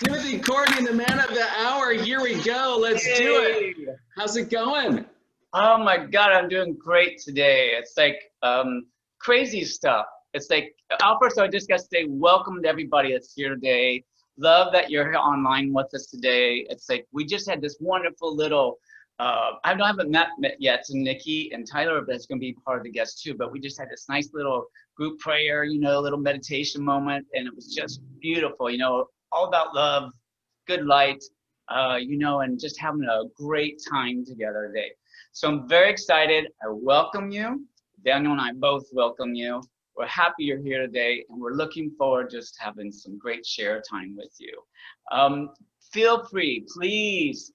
Timothy Courtney, the man of the hour. Here we go. Let's do it. How's it going? Oh my God, I'm doing great today. It's like crazy stuff. It's like, first I just got to say welcome to everybody that's here today. Love that you're here online with us today. It's like we just had this wonderful little, I haven't met yet to Nikki and Tyler, but it's going to be part of the guests too. But we just had this nice little group prayer, you know, little meditation moment. And it was just beautiful, you know, all about love, good light, you know, and just having a great time together today. So I'm very excited. I welcome you. Daniel and I both welcome you. We're happy you're here today, and we're looking forward just to having some great share time with you. Feel free, please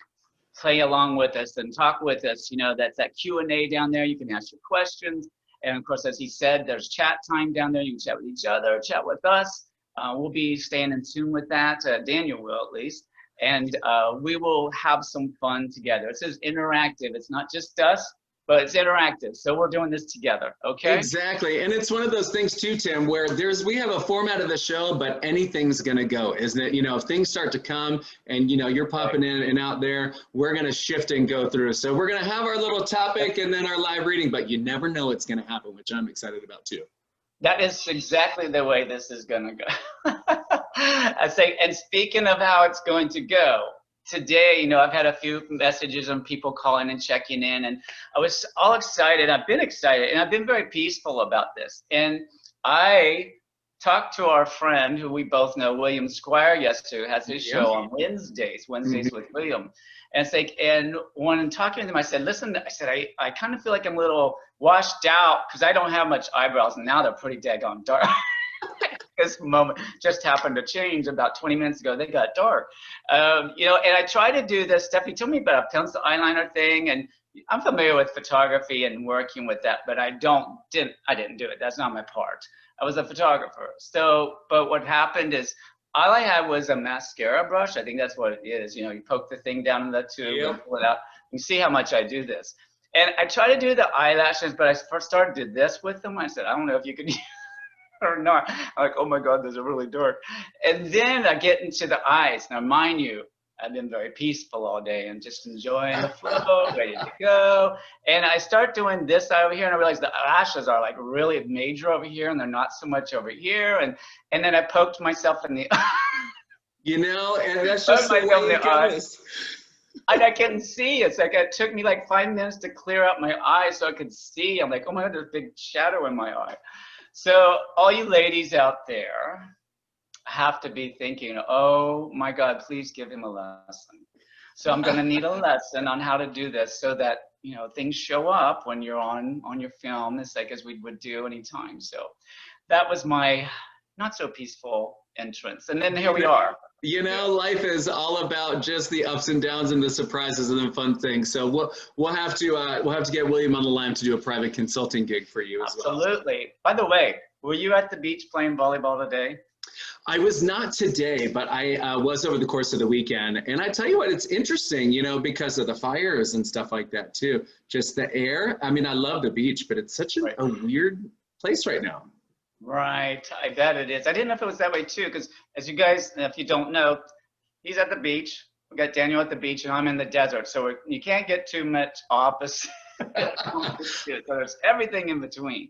play along with us and talk with us. You know, that's that Q&A down there. You can ask your questions. And of course, as he said, there's chat time down there. You can chat with each other, chat with us. We'll be staying in tune with that. Daniel will, at least. And we will have some fun together. It says interactive. It's not just us, but it's interactive. So we're doing this together, okay? Exactly. And it's one of those things too, Tim, where we have a format of the show, but anything's going to go, isn't it? You know, if things start to come and, you know, you're popping in and out there, we're going to shift and go through. So we're going to have our little topic and then our live reading, but you never know what's going to happen, which I'm excited about too. That is exactly the way this is going to go. I say, and speaking of how it's going to go, today, you know, I've had a few messages and people calling and checking in, and I was all excited. I've been excited, and I've been very peaceful about this. And I talked to our friend who we both know, William Squire, yesterday, who has his show on Wednesdays with William. And it's like, and when talking to him, I said, listen, I kind of feel like I'm a little washed out because I don't have much eyebrows, and now they're pretty daggone dark. This moment just happened to change about 20 minutes ago. They got dark. You know, and I try to do this. Stephanie told me about a pencil eyeliner thing, and I'm familiar with photography and working with that, but I didn't do it. That's not my part. I was a photographer. So, but what happened is all I had was a mascara brush. I think that's what it is. You know, you poke the thing down in the tube and pull it out. You see how much I do this. And I try to do the eyelashes, but I first did this with them. I said, I don't know if you can or not. I'm like, oh my God, those are really dark. And then I get into the eyes. Now, mind you, I've been very peaceful all day and just enjoying the flow, ready to go. And I start doing this eye over here, and I realize the lashes are like really major over here, and they're not so much over here. And then I poked myself in the you know, and that's just the way it goes. And I couldn't see. It's like it took me like 5 minutes to clear out my eyes so I could see. I'm like, oh my God, there's a big shadow in my eye. So all you ladies out there have to be thinking, oh my God, please give him a lesson. So I'm going to need a lesson on how to do this so that, you know, things show up when you're on your film. It's like as we would do anytime. So that was my not so peaceful entrance. And then here we are. You know, life is all about just the ups and downs and the surprises and the fun things. So we'll have to get William on the line to do a private consulting gig for you as well. Absolutely. By the way, were you at the beach playing volleyball today? I was not today, but I was over the course of the weekend. And I tell you what, it's interesting, you know, because of the fires and stuff like that too. Just the air. I mean, I love the beach, but it's such a weird place right now. Right, I bet it is. I didn't know if it was that way too, because as you guys, if you don't know, he's at the beach. We got Daniel at the beach, and I'm in the desert. So you can't get too much opposite. So there's everything in between.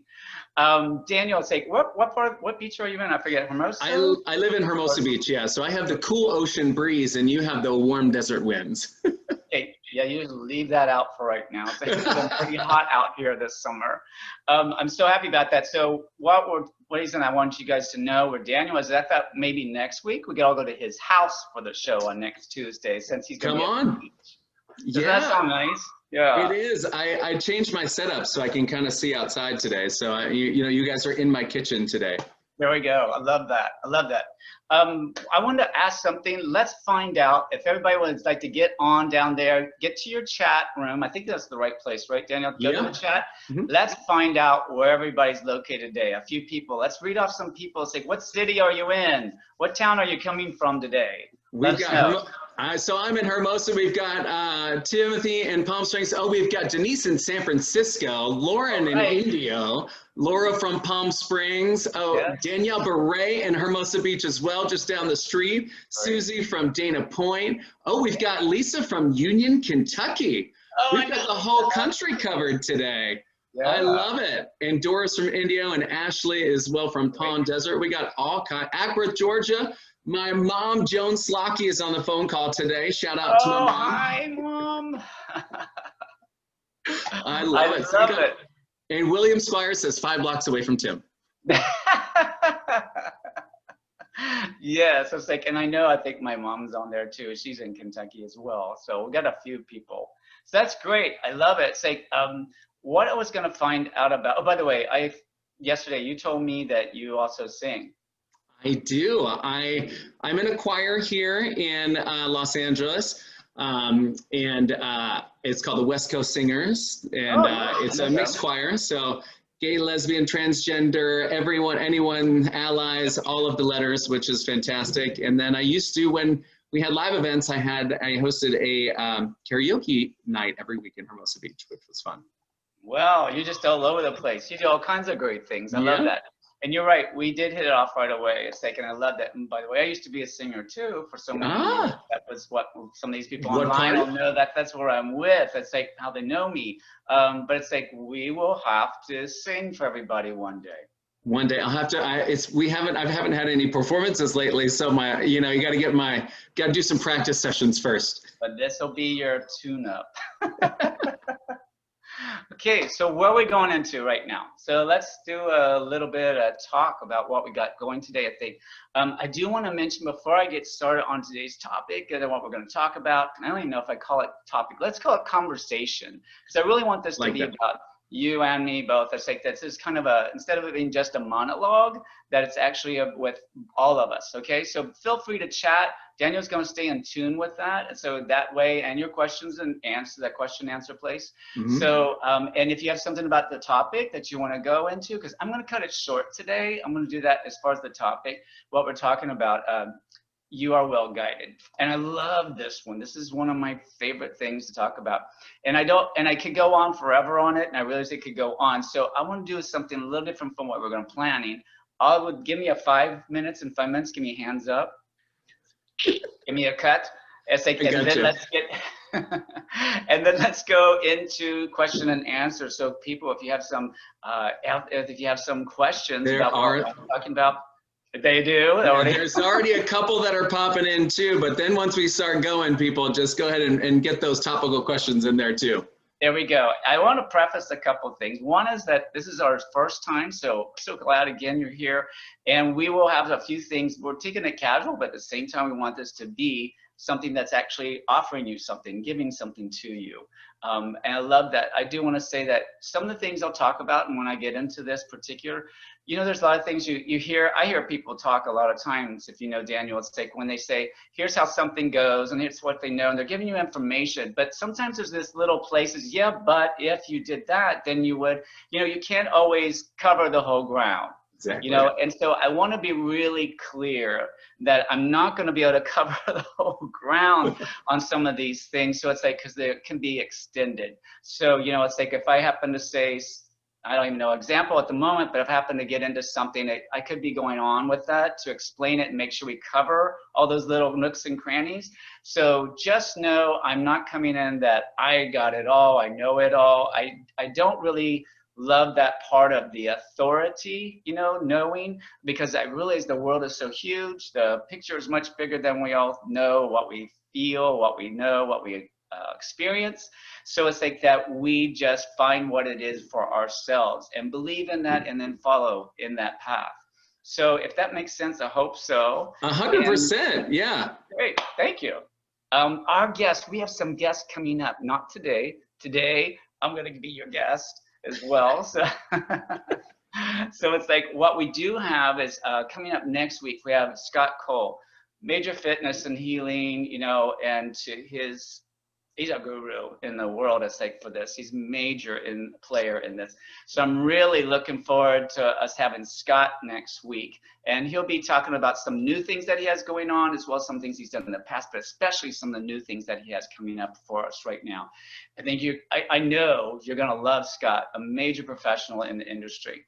Daniel, say what beach are you in? I forget. Hermosa. I live in Hermosa Beach. Yeah. So I have the cool ocean breeze, and you have the warm desert winds. Okay, yeah, you just leave that out for right now. It's been pretty hot out here this summer. I'm so happy about that. So what reason I want you guys to know where Daniel is, I thought maybe next week we could all go to his house for the show on next Tuesday since he's going to be at the beach. Does that sound nice? Yeah. It is. I changed my setup so I can kind of see outside today. So you know, you guys are in my kitchen today. There we go. I love that. I love that. I wanted to ask something. Let's find out if everybody would like to get on down there, get to your chat room. I think that's the right place, right, Daniel? Go to the chat. Let's find out where everybody's located today. A few people. Let's read off some people. Say, what city are you in? What town are you coming from today? We've got So I'm in Hermosa. We've got Timothy in Palm Springs. Oh, we've got Denise in San Francisco, Lauren in Indio, Laura from Palm Springs. Oh, Yes. Danielle Beret in Hermosa Beach as well, just down the street. Great. Susie from Dana Point. Oh, we've got Lisa from Union, Kentucky. We've got the whole country covered today. Yeah. I love it. And Doris from Indio and Ashley as well from Palm Desert. We got all kinds. Ackworth, Georgia. My mom, Joan Slocky, is on the phone call today. Shout out to my mom. Hi, Mom. I love it. I love it. And William Squire says 5 blocks away from Tim. Yes, it's like, and I think my mom's on there too. She's in Kentucky as well. So we got a few people. So that's great. I love it. It's like, what I was going to find out about. Oh, by the way, yesterday you told me that you also sing. I do. I'm in a choir here in Los Angeles, and it's called the West Coast Singers, and it's a mixed choir. So gay, lesbian, transgender, everyone, anyone, allies, all of the letters, which is fantastic. And then I used to, when we had live events, I hosted a karaoke night every week in Hermosa Beach, which was fun. Wow, you're just all over the place. You do all kinds of great things. I love that. And you're right, we did hit it off right away. It's like, and I love that. And by the way, I used to be a singer too for so many years. That was what some of these people online will know, that's where I'm with. It's like how they know me. But it's like, we will have to sing for everybody one day. One day I'll have to. I haven't had any performances lately, so you got to do some practice sessions first. But this will be your tune-up. Okay, so what are we going into right now? So let's do a little bit of talk about what we got going today. I think I do want to mention before I get started on today's topic and what we're going to talk about. And I don't even know if I call it topic. Let's call it conversation, because I really want this to be about you and me both. It's like this is kind of instead of it being just a monologue, that it's actually with all of us. Okay, so feel free to chat. Daniel's going to stay in tune with that, and so that way, and your questions and answer that question answer place. Mm-hmm. So, and if you have something about the topic that you want to go into, because I'm going to cut it short today. I'm going to do that as far as the topic, what we're talking about. You are well guided, and I love this one. This is one of my favorite things to talk about, and I could go on forever on it, and I realize it could go on. So I want to do something a little different from what we're going to planning. I would give me a 5 minutes. In 5 minutes, give me hands up. Give me a cut. It's like, and then let's get, and then let's go into question and answer. So people, if you have some questions about what we're talking about, they do. There's already a couple that are popping in too, but then once we start going, people just go ahead and get those topical questions in there too. There we go. I want to preface a couple of things. One is that this is our first time, so glad again you're here. And we will have a few things. We're taking it casual, but at the same time, we want this to be something that's actually offering you something, giving something to you. And I love that. I do want to say that some of the things I'll talk about, and when I get into this particular, there's a lot of things you hear. I hear people talk a lot of times, if you know Daniel, it's like when they say, here's how something goes, and here's what they know, and they're giving you information. But sometimes there's this little places, yeah, but if you did that, then you would, you can't always cover the whole ground. Exactly. And so I want to be really clear that I'm not going to be able to cover the whole ground on some of these things. So it's like, because they can be extended. So, it's like if I happen to say, I don't even know example at the moment, but if I happen to get into something, I could be going on with that to explain it and make sure we cover all those little nooks and crannies. So just know I'm not coming in that I got it all, I know it all. I don't really love that part of the authority, knowing, because I realize the world is so huge. The picture is much bigger than we all know, what we feel, what we know, what we experience. So it's like that we just find what it is for ourselves and believe in that and then follow in that path. So if that makes sense, I hope so. 100%, yeah. Great, thank you. Our guest, we have some guests coming up, not today. Today, I'm going to be your guest as well. So, so it's like what we do have is coming up next week, we have Scott Cole, major fitness and healing, and to his He's a guru in the world, I think, for this. He's major player in this. So I'm really looking forward to us having Scott next week. And he'll be talking about some new things that he has going on, as well as some things he's done in the past, but especially some of the new things that he has coming up for us right now. I think I know you're going to love Scott, a major professional in the industry.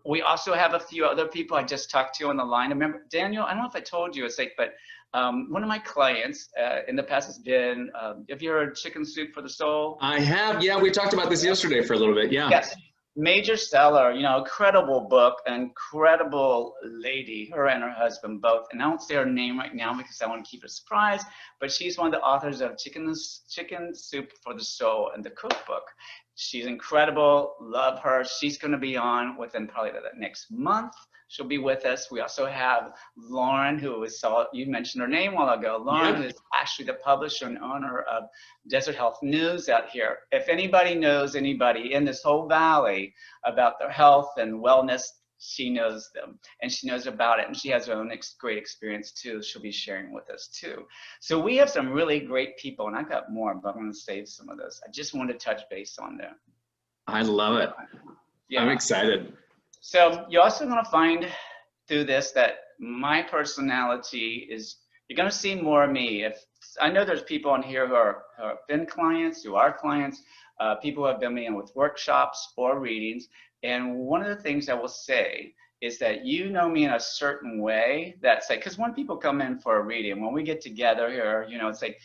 We also have a few other people I just talked to on the line. Remember, Daniel, I don't know if I told you, it's like, but one of my clients in the past has been, have you heard Chicken Soup for the Soul? I have, yeah, we talked about this yesterday for a little bit, yeah. Yes, major seller, you know, incredible book, incredible lady, her and her husband both. And I won't say her name right now because I want to keep it a surprise, but she's one of the authors of Chicken Soup for the Soul and the cookbook. She's incredible, love her. She's going to be on within probably the next month. She'll be with us. We also have Lauren, you mentioned her name a while ago. Lauren is actually the publisher and owner of Desert Health News out here. If anybody knows anybody in this whole valley about their health and wellness, she knows them and she knows about it, and she has her own great experience too. She'll be sharing with us too. So we have some really great people, and I've got more, but I'm going to save some of those. I just wanted to touch base on them. I love it. Yeah. I'm excited. So you're also going to find through this that my personality is, you're going to see more of me. If I know there's people on here who have been clients, who are clients, people who have been in with workshops or readings. And one of the things I will say is that you know me in a certain way that's like, because when people come in for a reading, when we get together here, you know, it's like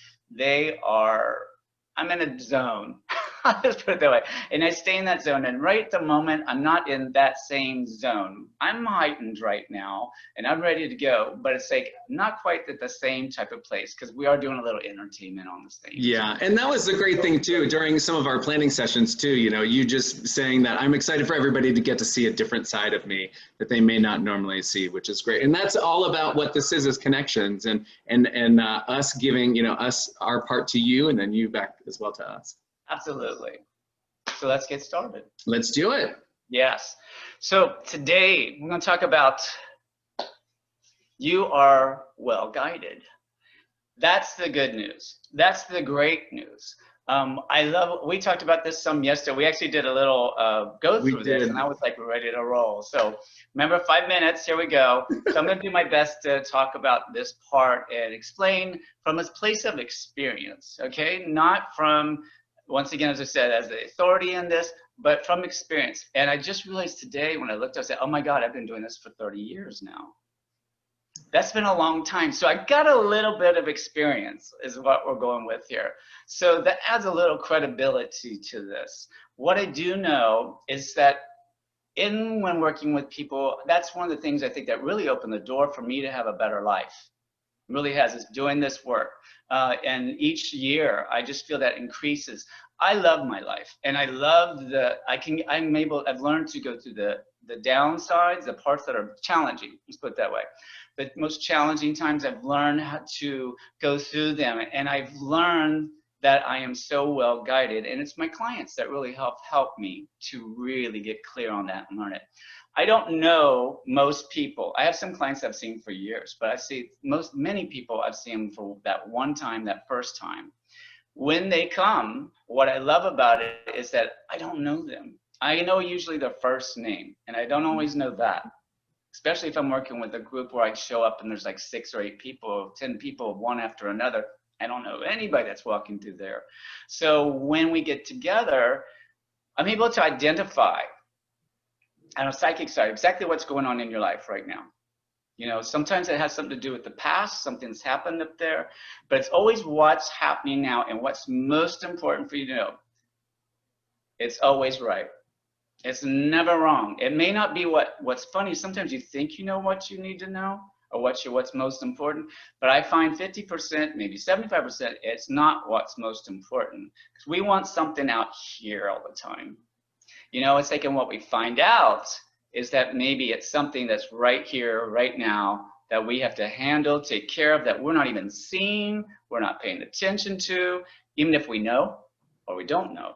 I'm in a zone. I'll just put it that way. And I stay in that zone. And right at the moment, I'm not in that same zone. I'm heightened right now, and I'm ready to go. But it's like not quite at the same type of place, because we are doing a little entertainment on the stage. Yeah, and that was the great thing too during some of our planning sessions too. You know, you just saying that I'm excited for everybody to get to see a different side of me that they may not normally see, which is great. And that's all about what this is connections and us giving, you know, us our part to you, and then you back as well to us. Absolutely. So let's get started. Let's do it. Yes. So today we're going to talk about you are well guided. That's the good news. That's the great news. We talked about this some yesterday. We actually did a little go through this, and I was like, we're ready to roll. So remember, 5 minutes, here we go. So I'm going to do my best to talk about this part and explain from a place of experience, okay? Not from, once again, as I said, as the authority in this, but from experience. And I just realized today when I looked, I said, oh my God, I've been doing this for 30 years now. That's been a long time. So I got a little bit of experience is what we're going with here. So that adds a little credibility to this. What I do know is that when working with people, that's one of the things I think that really opened the door for me to have a better life. It really has, is doing this work. And each year, I just feel that increases. I love my life, and I love I've learned to go through the downsides, the parts that are challenging, let's put it that way. The most challenging times, I've learned how to go through them, and I've learned that I am so well guided, and it's my clients that really help me to really get clear on that and learn it. I don't know most people. I have some clients I've seen for years, but I see many people I've seen for that one time, that first time. When they come, what I love about it is that I don't know them. I know usually their first name, and I don't always know that. Especially if I'm working with a group where I show up and there's like 6 or 8 people, 10 people, one after another. I don't know anybody that's walking through there. So when we get together, I'm able to identify on a psychic side exactly what's going on in your life right now. You know, sometimes it has something to do with the past, something's happened up there, but it's always what's happening now and what's most important for you to know. It's always right. It's never wrong. It may not be what's funny. Sometimes you think you know what you need to know or what's most important, but I find 50%, maybe 75%, it's not what's most important, because we want something out here all the time. You know, it's like, and what we find out is that maybe it's something that's right here, right now, that we have to handle, take care of, that we're not even seeing, we're not paying attention to, even if we know or we don't know.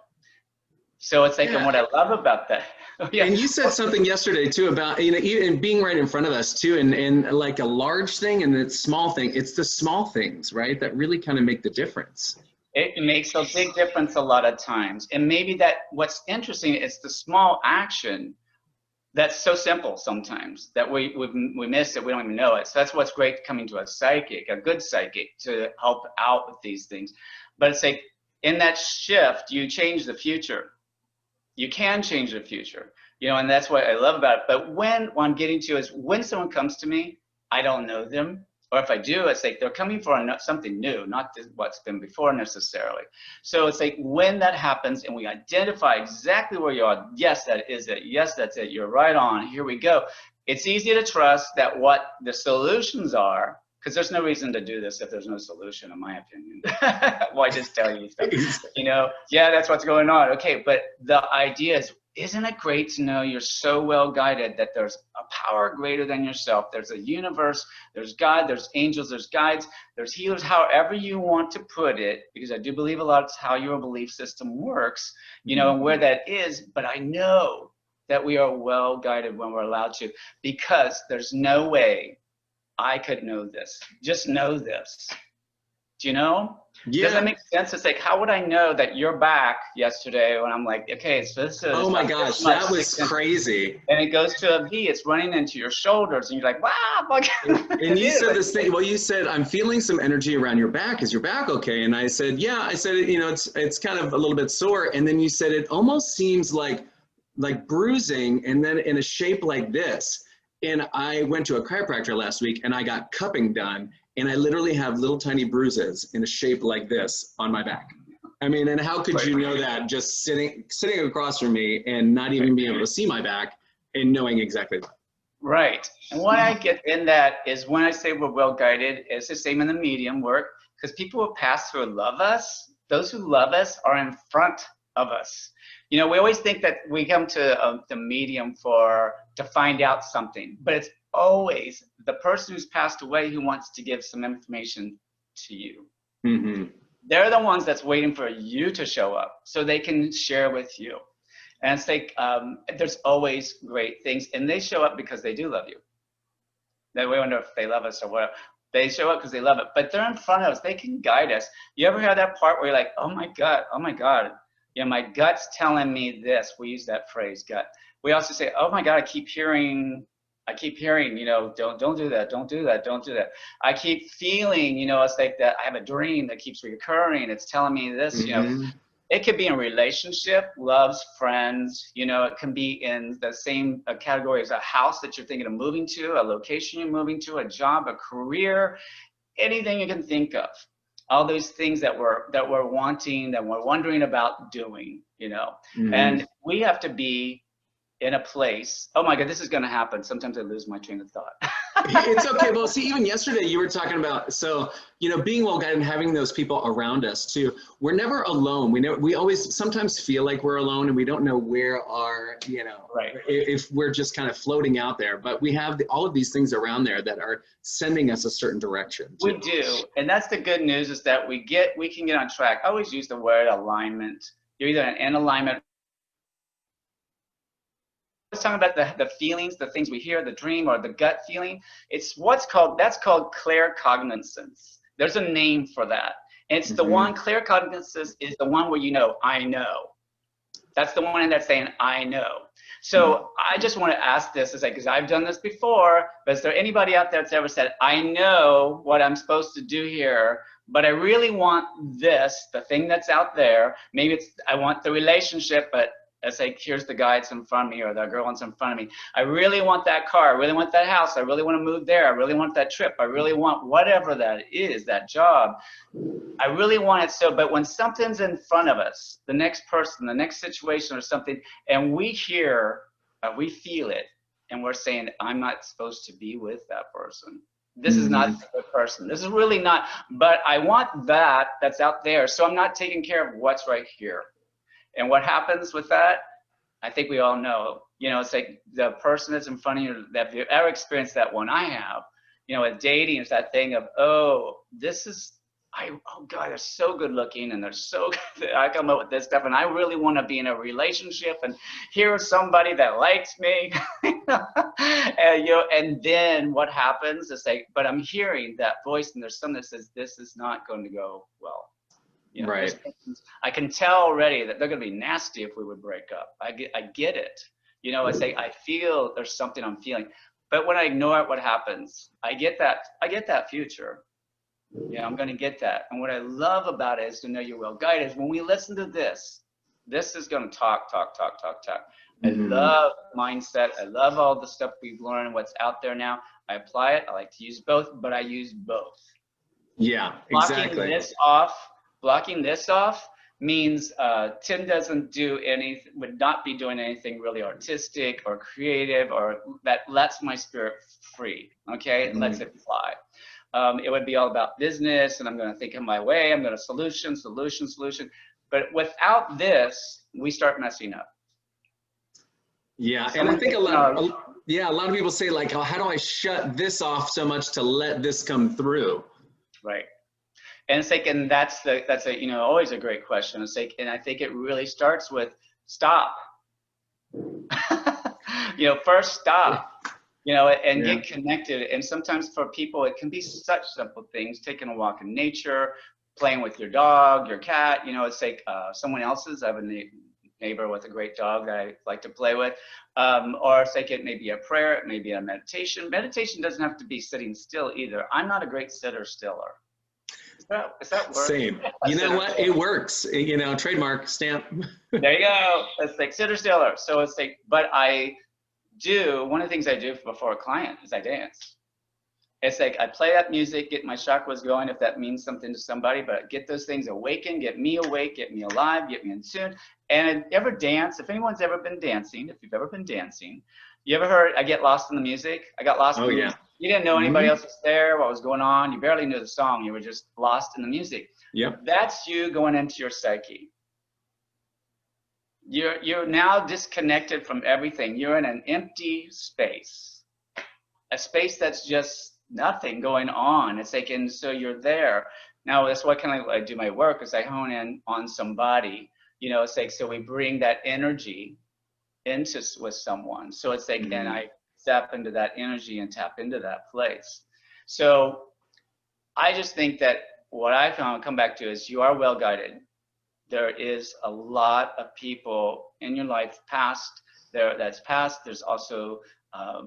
So it's like, and what I love about that. Yeah. And you said something yesterday too about, you know, even being right in front of us too, and like a large thing and a small thing. It's the small things, right, that really kind of make the difference. It makes a big difference a lot of times. And maybe that what's interesting is the small action that's so simple sometimes that we miss it, we don't even know it. So that's what's great coming to a psychic, a good psychic, to help out with these things. But it's like in that shift, you change the future. You can change the future, you know, and that's what I love about it. But what I'm getting to is when someone comes to me, I don't know them. Or if I do, it's like they're coming for something new, not what's been before necessarily. So it's like when that happens and we identify exactly where you are, yes, that is it. Yes, that's it. You're right on. Here we go. It's easy to trust that what the solutions are, because there's no reason to do this if there's no solution, in my opinion. Why just tell you stuff? You know, yeah, that's what's going on. Okay, but the idea is, isn't it great to know you're so well guided that there's a power greater than yourself? There's a universe, there's God, there's angels, there's guides, there's healers, however you want to put it, because I do believe a lot is how your belief system works, you know, and where that is. But I know that we are well guided when we're allowed to, because there's no way I could know this. Just know this. Do you know? Yeah. Does that make sense? It's like, how would I know that you're back yesterday when I'm like, okay, so this is. Oh my gosh, that was crazy. And it goes to a V, it's running into your shoulders, and you're like, wow. And you said this thing, well, you said, I'm feeling some energy around your back. Is your back okay? And I said, yeah. I said, you know, it's kind of a little bit sore. And then you said, it almost seems like bruising, and then in a shape like this. And I went to a chiropractor last week and I got cupping done, and I literally have little tiny bruises in a shape like this on my back. I mean, and how could you know that just sitting across from me and not even being able to see my back and knowing exactly that? Right. And what I get in that is when I say we're well guided, it's the same in the medium work, because people who pass through love us, those who love us are in front of us. You know, we always think that we come to the medium to find out something, but it's always the person who's passed away who wants to give some information to you. Mm-hmm. They're the ones that's waiting for you to show up so they can share with you. And it's like, there's always great things, and they show up because they do love you. Then we wonder if they love us or what. They show up because they love it, but they're in front of us. They can guide us. You ever had that part where you're like, oh my God, you know, my gut's telling me this. We use that phrase, gut. We also say, oh my God, I keep hearing, you know, don't do that, don't do that, don't do that. I keep feeling, you know, it's like that I have a dream that keeps recurring. It's telling me this, you know. It could be in relationship, loves, friends, you know, it can be in the same category as a house that you're thinking of moving to, a location you're moving to, a job, a career, anything you can think of. All those things that we're wanting, that we're wondering about doing, you know. And we have to be in a place. Oh my God, this is going to happen. Sometimes I lose my train of thought. It's okay. Well, see, even yesterday you were talking about, so, you know, being well guided and having those people around us too. We're never alone. We always sometimes feel like we're alone, and we don't know where our, you know, right, if we're just kind of floating out there, but we have all of these things around there that are sending us a certain direction too. We do. And that's the good news, is that we can get on track. I always use the word alignment. You're either in alignment. Talking about the feelings, the things we hear, the dream or the gut feeling. It's that's called claircognizance. There's a name for that. And it's the one, claircognizance is the one where you know, I know. That's the one that's saying, I know. So I just want to ask this, is like, because I've done this before, but is there anybody out there that's ever said, I know what I'm supposed to do here, but I really want this, the thing that's out there. Maybe I want the relationship, but it's like, here's the guy that's in front of me, or the girl that's in front of me. I really want that car. I really want that house. I really want to move there. I really want that trip. I really want whatever that is, that job. I really want it. So, but when something's in front of us, the next person, the next situation or something, and we hear, we feel it, and we're saying, I'm not supposed to be with that person. This is not the person. This is really not, but I want that's out there. So I'm not taking care of what's right here. And what happens with that, I think we all know, you know, it's like the person that's in front of you, that if you ever experienced that one, I have, you know, with dating, it's that thing of, oh, oh God, they're so good looking, and they're so good. I come up with this stuff, and I really want to be in a relationship, and here's somebody that likes me. And, you know, and then what happens is like, but I'm hearing that voice, and there's something that says, this is not going to go well. You know, right. I can tell already that they're going to be nasty if we would break up. I get it. You know, I say, I feel there's something I'm feeling. But when I ignore it, what happens? I get that future. Yeah, I'm going to get that. And what I love about it is to know you're well guided. Is when we listen to this is going to talk. I love mindset. I love all the stuff we've learned, what's out there now. I apply it. I like to use both, but I use both. Yeah, exactly. Blocking this off means Tim would not be doing anything really artistic or creative or that lets my spirit free. Okay, it lets it fly. It would be all about business, and I'm going to think of my way. I'm going to solution. But without this, we start messing up. Yeah, and I think a lot of people say like, oh, how do I shut this off so much to let this come through? Right. And it's like, and that's a, you know, always a great question. It's like, and I think it really starts with stop. You know, first stop. You know, and get connected. And sometimes for people, it can be such simple things: taking a walk in nature, playing with your dog, your cat. You know, it's like someone else's. I have a neighbor with a great dog that I like to play with. Or it's like it may be a prayer, it may be a meditation. Meditation doesn't have to be sitting still either. I'm not a great sitter-stiller. Is that work? Same. You know what? It works. You know, trademark stamp. There you go. It's like sitter-stiller. So it's like, but one of the things I do before a client is I dance. It's like I play that music, get my chakras going if that means something to somebody, but get those things awakened, get me awake, get me alive, get me in tune. And ever dance, if anyone's ever been dancing, if you've ever been dancing, you ever heard I get lost in the music? I got lost in the music. You didn't know anybody else was there, what was going on. You barely knew the song. You were just lost in the music. Yep. That's you going into your psyche. You're now disconnected from everything. You're in an empty space, a space that's just nothing going on. It's like, and so you're there. Now that's what kind of I do my work is I hone in on somebody. You know, it's like, so we bring that energy with someone. So it's like, and I step into that energy and tap into that place. So I just think that what I found, come back to, is you are well guided. There is a lot of people in your life past. There's also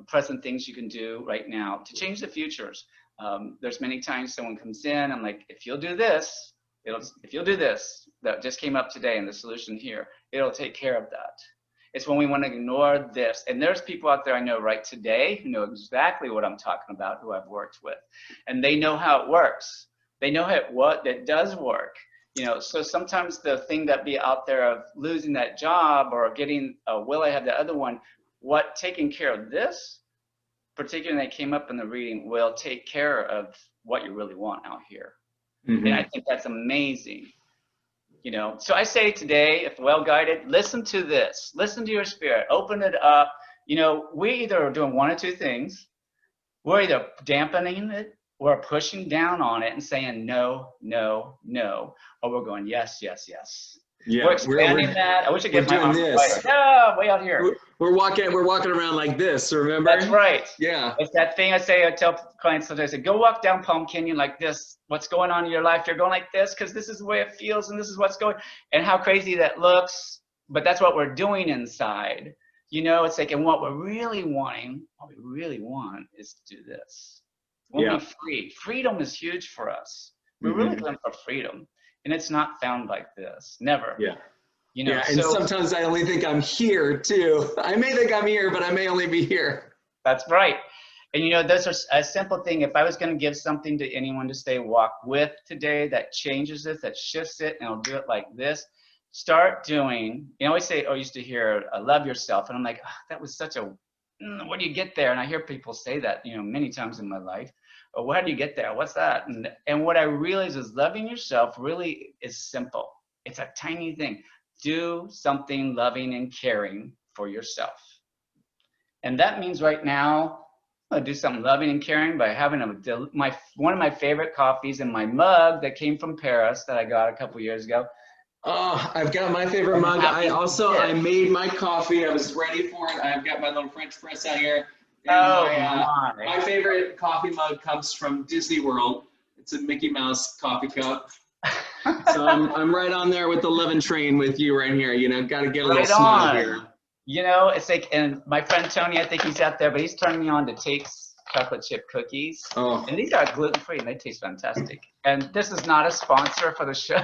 present things you can do right now to change the futures. There's many times someone comes in, I'm like, if you'll do this, that just came up today in the solution here, it'll take care of that. It's when we want to ignore this. And there's people out there I know right today who know exactly what I'm talking about, who I've worked with. And they know how it works. They know what that does work. You know, so sometimes the thing that be out there of losing that job or getting, will I have the other one, taking care of this, particularly when they came up in the reading, will take care of what you really want out here. And I think that's amazing. You know, so I say today, if well guided, listen to this, listen to your spirit, open it up. You know, we either are doing one or two things. We're either dampening it, we're pushing down on it and saying no, no, no, or we're going yes, yes, yes. Yeah, we're expanding that. I wish I could get my arms this. Way out here. We're walking around like this, remember? That's right. Yeah. It's that thing I tell clients sometimes, I say, go walk down Palm Canyon like this. What's going on in your life? You're going like this because this is the way it feels and this is what's going, and how crazy that looks. But that's what we're doing inside. You know, it's like, and what we really want is to do this. We'll be free. Freedom is huge for us. We're really going for freedom. And it's not found like this. Never. Yeah. You know, and sometimes I only think I'm here too. I may think I'm here, but I may only be here. That's right. And you know, those are a simple thing. If I was going to give something to anyone to stay walk with today that changes it, that shifts it, and I'll do it like this, start doing, you know, I used to hear, love yourself. And I'm like, oh, that was such a, what do you get there? And I hear people say that, you know, many times in my life. Oh, how do you get there? What's that? And what I realize is loving yourself really is simple. It's a tiny thing. Do something loving and caring for yourself. And that means right now, I'll do something loving and caring by having one of my favorite coffees in my mug that came from Paris that I got a couple years ago. Oh, I've got my favorite mug. I made my coffee. I was ready for it. I've got my little French press out here. My favorite coffee mug comes from Disney World. It's a Mickey Mouse coffee cup. So I'm right on there with the loving train with you right here. You know, got to get a little Right smile here. on. You know, it's like, and my friend Tony, I think he's out there, but he's turning me on to Tate's chocolate chip cookies. Oh. And these are gluten-free and they taste fantastic. And this is not a sponsor for the show,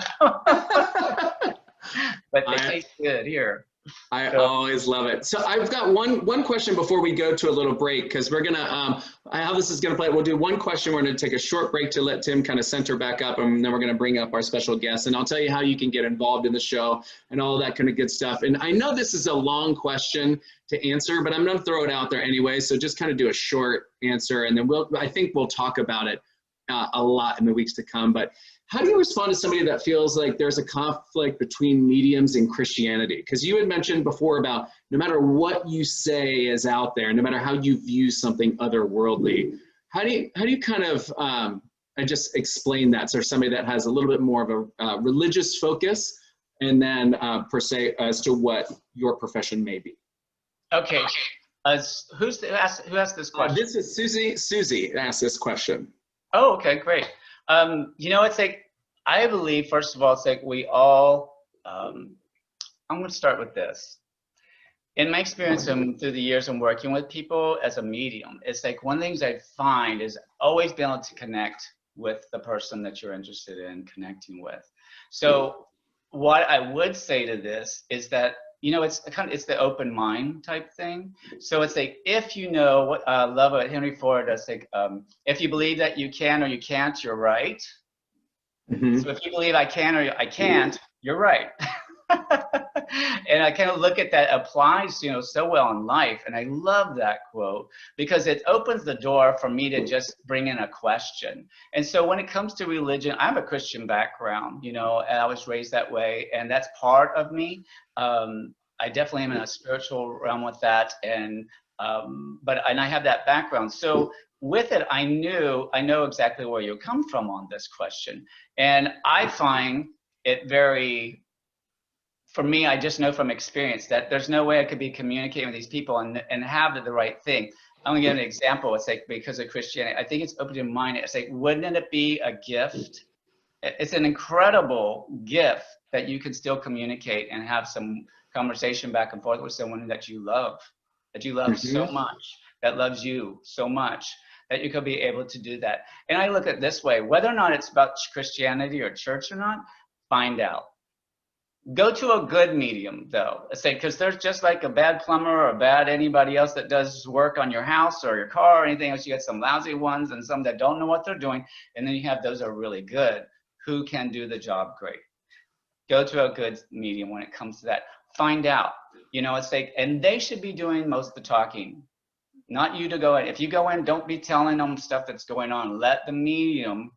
but they taste good here. I always love it. So I've got one question before we go to a little break, because we're gonna how this is gonna play. We'll do one question. We're gonna take a short break to let Tim kind of center back up, and then we're gonna bring up our special guest, and I'll tell you how you can get involved in the show and all that kind of good stuff. And I know this is a long question to answer, but I'm gonna throw it out there anyway. So just kind of do a short answer, and then I think we'll talk about it a lot in the weeks to come. But how do you respond to somebody that feels like there's a conflict between mediums and Christianity? Because you had mentioned before about no matter what you say is out there, no matter how you view something otherworldly, how do you kind of just explain that? So somebody that has a little bit more of a religious focus, and then per se as to what your profession may be. Okay, who asked this question? This is Susie. Susie asked this question. Oh, okay, great. You know, it's like, I believe, first of all, it's like we all, I'm going to start with this. In my experience through the years of working with people as a medium, it's like one of the things I find is always being able to connect with the person that you're interested in connecting with. So what I would say to this is that, you know, it's the open mind type thing. So it's like, if you know what I love what Henry Ford does, like, if you believe that you can or you can't, you're right. Mm-hmm. So if you believe I can or I can't, you're right. And I kind of look at that applies, you know, so well in life. And I love that quote because it opens the door for me to just bring in a question. And so when it comes to religion, I have a Christian background, you know, and I was raised that way, and that's part of me. I definitely am in a spiritual realm with that, and I have that background. So with it, I know exactly where you come from on this question, and I find it very. For me, I just know from experience that there's no way I could be communicating with these people and have the right thing. I'm gonna give an example. It's like, because of Christianity, I think it's open your mind. It's like, wouldn't it be a gift? It's an incredible gift that you can still communicate and have some conversation back and forth with someone that you love mm-hmm. so much, that loves you so much, that you could be able to do that. And I look at it this way, whether or not it's about Christianity or church or not, find out. Go to a good medium, though. I say, because there's just like a bad plumber or a bad anybody else that does work on your house or your car or anything else. You got some lousy ones and some that don't know what they're doing. And then you have those that are really good who can do the job great. Go to a good medium when it comes to that. Find out. You know, it's like, and they should be doing most of the talking, not you to go in. If you go in, don't be telling them stuff that's going on. Let the medium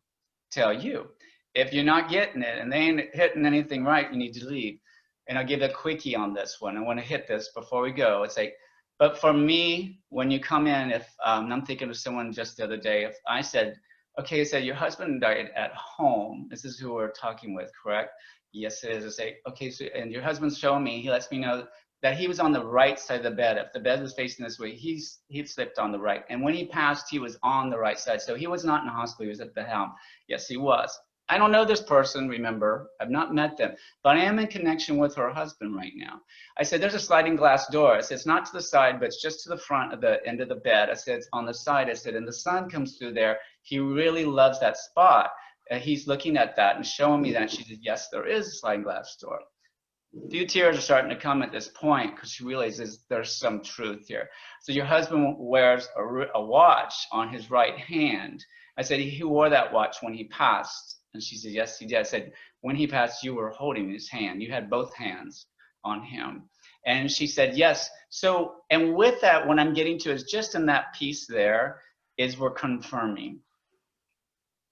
tell you. If you're not getting it and they ain't hitting anything right, you need to leave. And I'll give a quickie on this one. I want to hit this before we go. It's like, but for me, when you come in, if I'm thinking of someone just the other day, if I said, okay, I said, your husband died at home. This is who we're talking with, correct? Yes, it is. I say, okay, so, and your husband's showing me, he lets me know that he was on the right side of the bed. If the bed was facing this way, he slipped on the right. And when he passed, he was on the right side. So he was not in the hospital, he was at the helm. Yes, he was. I don't know this person, remember, I've not met them, but I am in connection with her husband right now. I said, there's a sliding glass door. I said, it's not to the side, but it's just to the front of the end of the bed. I said, it's on the side. I said, and the sun comes through there. He really loves that spot. He's looking at that and showing me that. She said, yes, there is a sliding glass door. A few tears are starting to come at this point because she realizes there's some truth here. So your husband wears a watch on his right hand. I said, he wore that watch when he passed. And she said, yes, he did. I said, when he passed, you were holding his hand. You had both hands on him. And she said, yes. So, and with that, what I'm getting to is just in that piece there is we're confirming.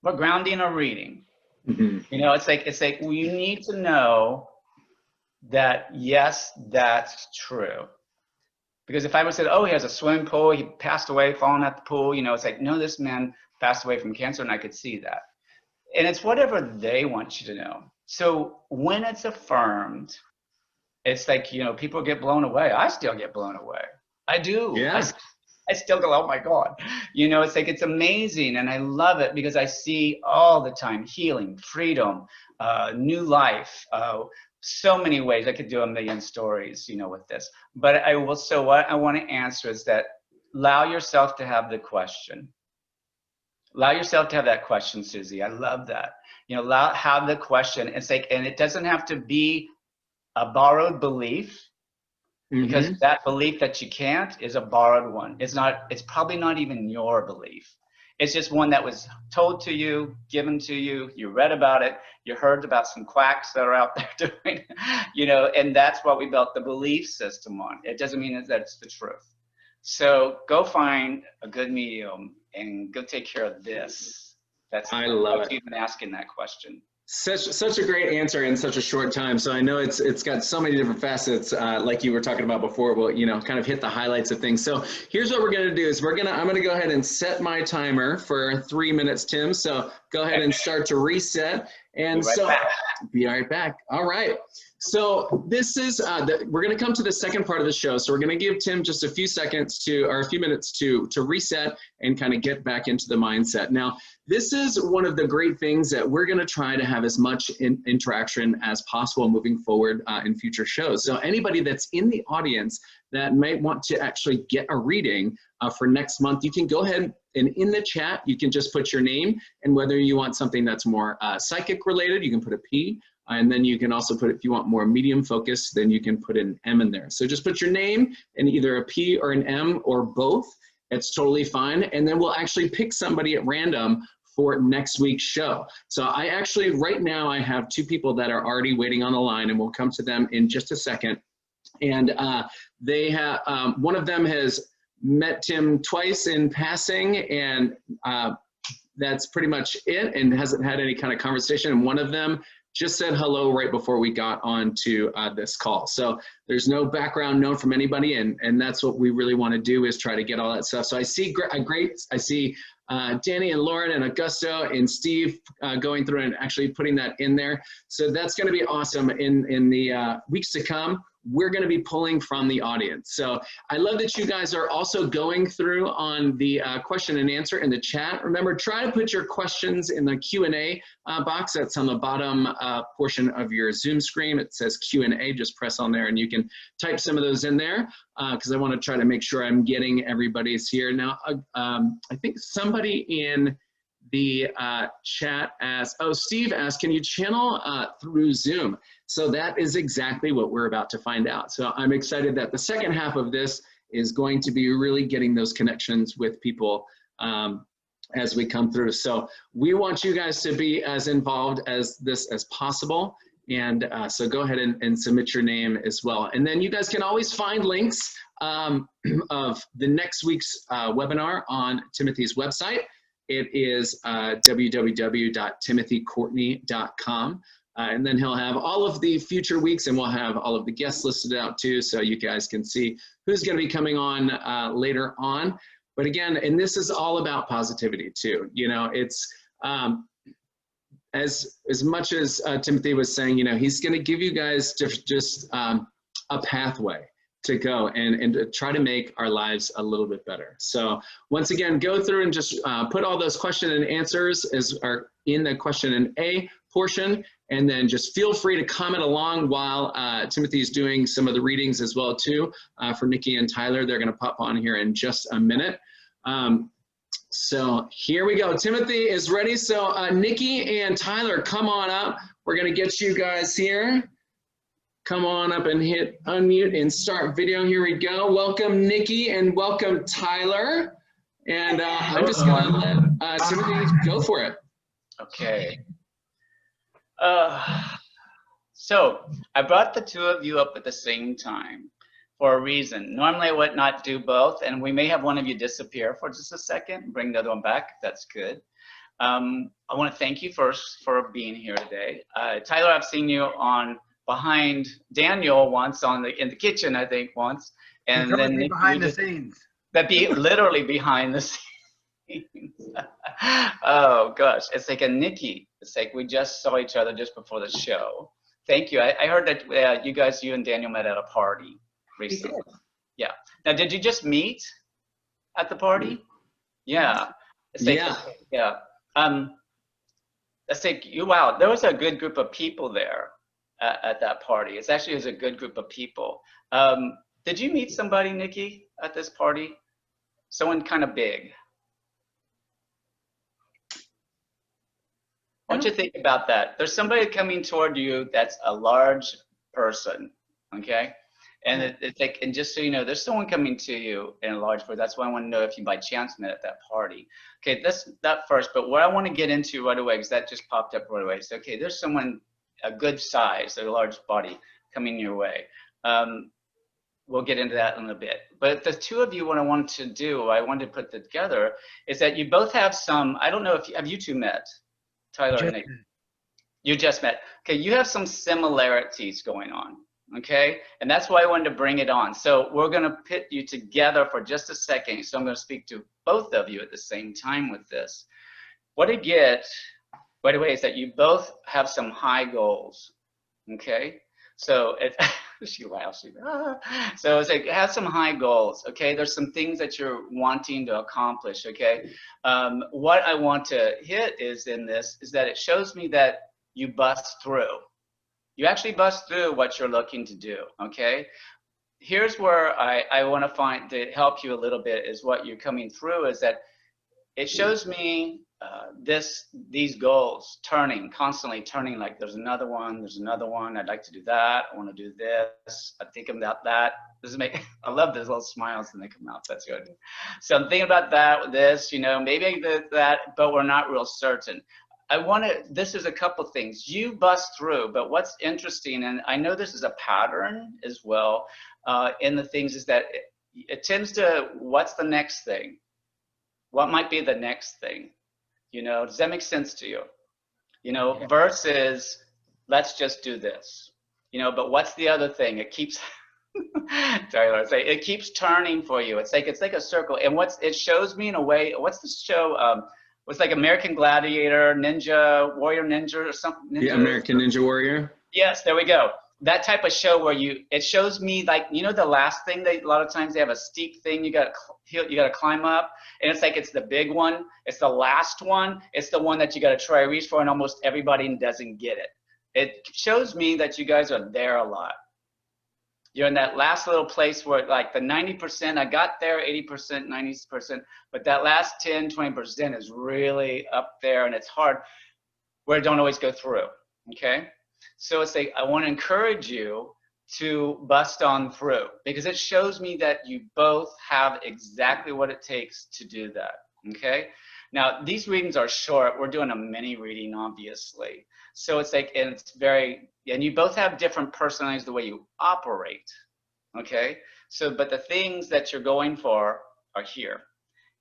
We're grounding or reading. Mm-hmm. You know, it's like, well, you need to know that, yes, that's true. Because if I would say, oh, he has a swimming pool, he passed away falling at the pool, you know, it's like, no, this man passed away from cancer, and I could see that. And it's whatever they want you to know. So when it's affirmed, it's like, you know, people get blown away. I still get blown away. I do. Yeah. I still go, oh my God. You know, it's like, it's amazing. And I love it because I see all the time healing, freedom, new life, so many ways. I could do a million stories, you know, with this. But I will, so what I want to answer is that allow yourself to have the question. Allow yourself to have that question, Susie. I love that. You know, have the question. It's like, and it doesn't have to be a borrowed belief, because that belief that you can't is a borrowed one. It's not, it's probably not even your belief. It's just one that was told to you, given to you, you read about it, you heard about some quacks that are out there doing, you know, and that's what we built the belief system on. It doesn't mean that that's the truth. So go find a good medium and go take care of this. That's, I love it. Even asking that question. Such a great answer in such a short time. So I know it's got so many different facets, like you were talking about before. We'll, you know, kind of hit the highlights of things. So here's what we're going to do is I'm going to go ahead and set my timer for 3 minutes, Tim. So go ahead and start to reset. And be right back. All right. So this is, we're going to come to the second part of the show. So we're going to give Tim just a few seconds or a few minutes to reset and kind of get back into the mindset. Now, this is one of the great things that we're going to try to have as much interaction as possible moving forward in future shows. So anybody that's in the audience that might want to actually get a reading for next month, you can go ahead and in the chat, you can just put your name and whether you want something that's more psychic related, you can put a P. And then you can also put, if you want more medium focus, then you can put an M in there. So just put your name and either a P or an M or both. It's totally fine. And then we'll actually pick somebody at random for next week's show. So I actually, right now, I have 2 people that are already waiting on the line and we'll come to them in just a second. And they have, one of them has met Tim twice in passing and that's pretty much it and hasn't had any kind of conversation. And one of them just said hello right before we got on to this call. So there's no background known from anybody, and that's what we really want to do is try to get all that stuff. So I see I see Danny and Lauren and Augusto and Steve going through and actually putting that in there. So that's going to be awesome in the weeks to come. We're going to be pulling from the audience. So I love that you guys are also going through on the question and answer in the chat. Remember, try to put your questions in the Q&A box. That's on the bottom portion of your Zoom screen. It says Q&A. Just press on there and you can type some of those in there because I want to try to make sure I'm getting everybody's here. Now, I think somebody in the chat asked, oh, Steve asked, can you channel through Zoom? So that is exactly what we're about to find out. So I'm excited that the second half of this is going to be really getting those connections with people as we come through. So we want you guys to be as involved as this as possible. And so go ahead and submit your name as well. And then you guys can always find links of the next week's webinar on Timothy's website. It is www.timothycourtney.com. And then he'll have all of the future weeks and we'll have all of the guests listed out too, so you guys can see who's going to be coming on later on. But again, and this is all about positivity too. You know, it's as much as Timothy was saying, you know, he's going to give you guys just a pathway to go and to try to make our lives a little bit better. So once again, go through and just put all those question and answers are in the question and A portion, and then just feel free to comment along while Timothy's doing some of the readings as well too for Nikki and Tyler. They're going to pop on here in just a minute. So here we go. Timothy is ready. So Nikki and Tyler, come on up. We're going to get you guys here. Come on up and hit unmute and start video. Here we go. Welcome, Nikki, and welcome, Tyler. And I'm just going to let Timothy go for it. Okay. So I brought the 2 of you up at the same time for a reason. Normally I would not do both, and we may have one of you disappear for just a second, bring the other one back. That's good. I want to thank you first for being here today. Tyler, I've seen you on behind Daniel once in the kitchen, I think once, and then Nikki, behind the scenes. That be literally behind the scenes. Oh gosh, it's like a Nikki. It's like we just saw each other just before the show. Thank you. I heard that you and Daniel met at a party recently. Yeah. Now, did you just meet? at the party? Yeah. It's like, Yeah. yeah. Let's say, wow, there was a good group of people there at that party. It's actually was a good group of people. Did you meet somebody, Nikki, at this party? Someone kind of big. I want you to think about that. There's somebody coming toward you that's a large person, okay? And it's like, and just so you know, there's someone coming to you in a large person. That's why I want to know if you by chance met at that party. Okay, that's that first. But what I want to get into right away, because that just popped up right away. So, okay, there's someone a good size, a large body coming your way. We'll get into that in a bit. But the two of you, what I wanted to do, I wanted to put together, is that you both have some, I don't know if, have you two met? Tyler and Nick? You just met. Okay, you have some similarities going on, okay? And that's why I wanted to bring it on. So we're gonna pit you together for just a second. So I'm gonna speak to both of you at the same time with this. What I get, by the way, is that you both have some high goals, okay? So it, she laughs. So it's like, have some high goals, okay? There's some things that you're wanting to accomplish, okay? What I want to hit is in this, is that it shows me that you bust through. You actually bust through what you're looking to do, okay? Here's where I want to find, to help you a little bit, is what you're coming through, is that it shows me these goals constantly turning, like there's another one, I'd like to do that, I want to do this, I think about that. I love those little smiles when they come out, that's good. So I'm thinking about that, this, you know, maybe that, but we're not real certain. This is a couple things. You bust through, but what's interesting, and I know this is a pattern as well, in the things, is that it tends to, what's the next thing? What might be the next thing? You know, does that make sense to you? You know, yeah. Versus, let's just do this. You know, but what's the other thing? It keeps, Tyler, it keeps turning for you. It's like a circle. And it shows me in a way, what's the show? It's like American Gladiator, Warrior Ninja or something. Yeah, American Ninja Warrior. Yes, there we go. That type of show where it shows me, like, you know, the last thing, a lot of times they have a steep thing you got to climb up, and it's like, it's the big one, it's the last one, it's the one that you got to try to reach for, and almost everybody doesn't get it. It shows me that you guys are there a lot. You're in that last little place where, like, the 90%, I got there, 80%, 90%, but that last 10, 20% is really up there, and it's hard, where it don't always go through, okay? So it's like, I want to encourage you to bust on through, because it shows me that you both have exactly what it takes to do that, okay? Now, these readings are short. We're doing a mini reading, obviously. So it's like, and you both have different personalities, the way you operate, okay? So, but the things that you're going for are here.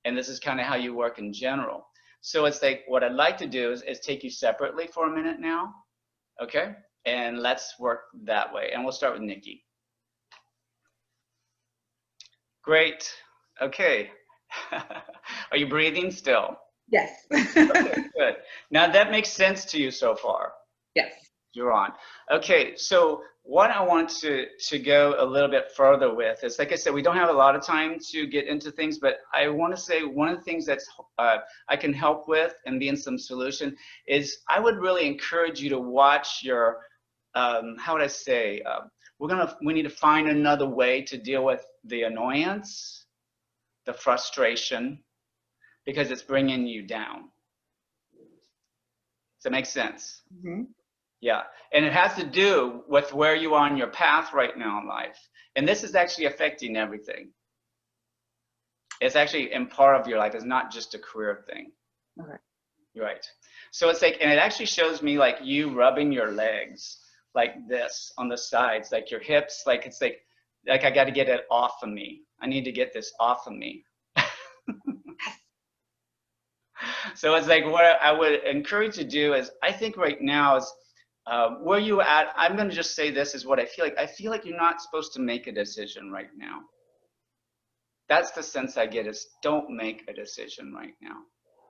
And this is kind of how you work in general. So it's like, what I'd like to do is take you separately for a minute now. Okay, and let's work that way. And we'll start with Nikki. Great. Okay. Are you breathing still? Yes. Okay, good. Now that makes sense to you so far? Yes. You're on. Okay, so what I want to go a little bit further with is, like I said, we don't have a lot of time to get into things, but I want to say one of the things that's I can help with and be in some solution is, I would really encourage you to watch your, how would I say, we need to find another way to deal with the annoyance, the frustration, because it's bringing you down. Does that make sense? Mm-hmm. Yeah, and it has to do with where you are on your path right now in life. And this is actually affecting everything. It's actually in part of your life. It's not just a career thing. Okay. Right. So it's like, and it actually shows me like you rubbing your legs like this on the sides, like your hips, like it's like I got to get it off of me. I need to get this off of me. So it's like, what I would encourage you to do is, I think right now is, where you at, I'm going to just say this is what I feel like. I feel like you're not supposed to make a decision right now. That's the sense I get, is don't make a decision right now.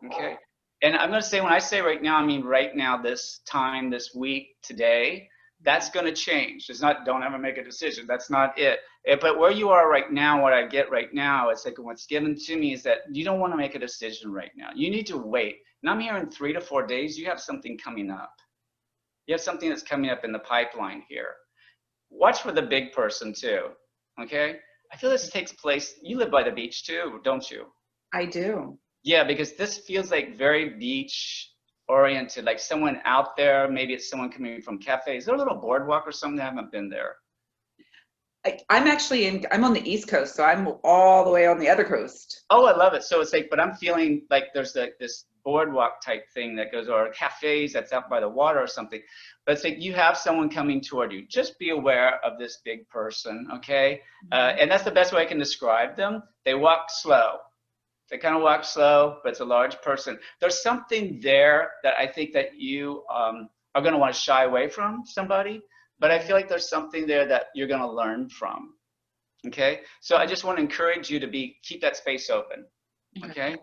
Okay? And I'm going to say, when I say right now, I mean right now, this time, this week, today. That's going to change. It's not, don't ever make a decision. That's not it. But where you are right now, what I get right now, it's like what's given to me is that you don't want to make a decision right now. You need to wait. And I'm hearing 3 to 4 days, you have something coming up. You have something that's coming up in the pipeline here. Watch for the big person too, okay? I feel this takes place, you live by the beach too, don't you? I do. Yeah, because this feels like very beach oriented, like someone out there, maybe it's someone coming from cafes. Is there a little boardwalk or something? I haven't been there. I'm actually I'm on the East Coast, so I'm all the way on the other coast. Oh, I love it. So it's like, but I'm feeling like there's like this boardwalk type thing that goes, or cafes that's out by the water or something. But it's like you have someone coming toward you. Just be aware of this big person, okay? And that's the best way I can describe them. They walk slow. They kind of walk slow, but it's a large person. There's something there that I think that you are going to want to shy away from somebody, but I feel like there's something there that you're going to learn from. Okay, so I just want to encourage you to keep that space open. Okay,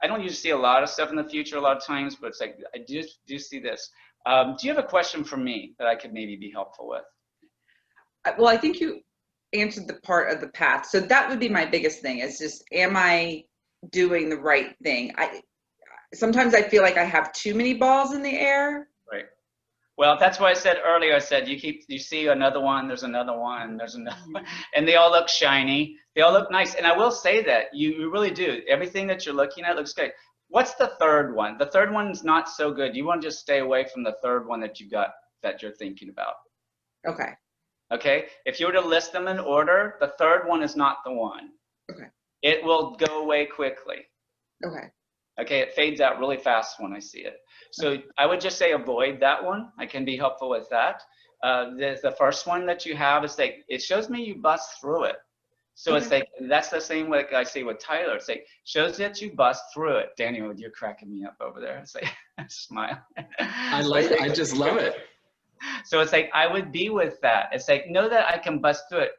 I don't usually see a lot of stuff in the future a lot of times, but it's like I do see this. Do you have a question for me that I could maybe be helpful with? Well, I think you answered the part of the path. So that would be my biggest thing, is just, am I doing the right thing? Sometimes I feel like I have too many balls in the air. Right. Well, that's why I said earlier, I said you see another one, there's another one, there's another one, and they all look shiny. They all look nice. And I will say that you really do. Everything that you're looking at looks good. What's the third one? The third one's not so good. You want to just stay away from the third one that you're thinking about. Okay. Okay. If you were to list them in order, the third one is not the one. Okay. It will go away quickly. Okay. Okay, it fades out really fast when I see it. So I would just say avoid that one. I can be helpful with that. The first one that you have is like, it shows me you bust through it. So it's like, that's the same way I say with Tyler. It's like, shows that you bust through it. Daniel, you're cracking me up over there. It's like, smile. I just love it. So it's like, I would be with that. It's like, know that I can bust through it.